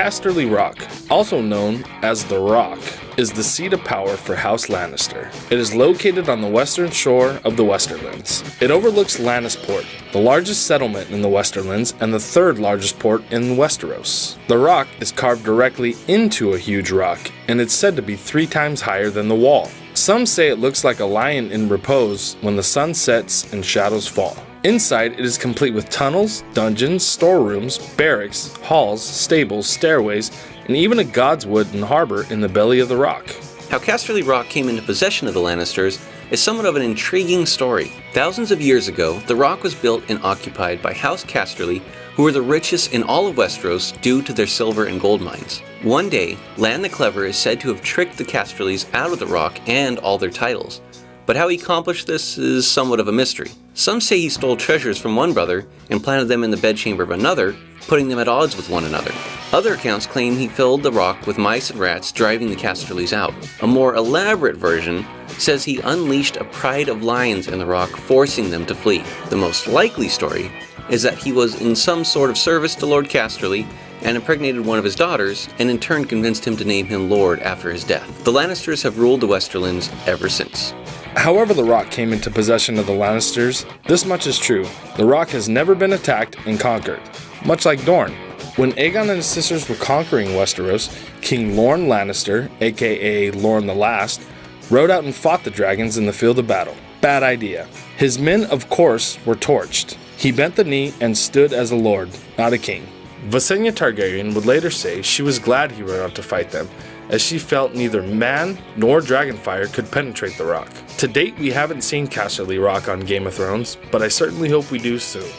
Casterly Rock, also known as The Rock, is the seat of power for House Lannister. It is located on the western shore of the Westerlands. It overlooks Lannisport, the largest settlement in the Westerlands and the third largest port in Westeros. The rock is carved directly into a huge rock, and it's said to be 3 times higher than the wall. Some say it looks like a lion in repose when the sun sets and shadows fall. Inside, it is complete with tunnels, dungeons, storerooms, barracks, halls, stables, stairways, and even a god's wood and harbor in the belly of the rock. How Casterly Rock came into possession of the Lannisters is somewhat of an intriguing story. Thousands of years ago, the rock was built and occupied by House Casterly, who were the richest in all of Westeros due to their silver and gold mines. One day, Lan the Clever is said to have tricked the Casterlys out of the rock and all their titles. But how he accomplished this is somewhat of a mystery. Some say he stole treasures from one brother and planted them in the bedchamber of another, putting them at odds with one another. Other accounts claim he filled the rock with mice and rats, driving the Casterlys out. A more elaborate version says he unleashed a pride of lions in the rock, forcing them to flee. The most likely story is that he was in some sort of service to Lord Casterly and impregnated one of his daughters, and in turn convinced him to name him Lord after his death. The Lannisters have ruled the Westerlands ever since. However the rock came into possession of the Lannisters, this much is true. The rock has never been attacked and conquered, much like Dorne. When Aegon and his sisters were conquering Westeros, King Lorne Lannister, aka Lorne the Last, rode out and fought the dragons in the field of battle. Bad idea. His men, of course, were torched. He bent the knee and stood as a lord, not a king. Visenya Targaryen would later say she was glad he rode out to fight them, as she felt neither man nor dragonfire could penetrate the rock. To date, we haven't seen Casterly Rock on Game of Thrones, but I certainly hope we do soon.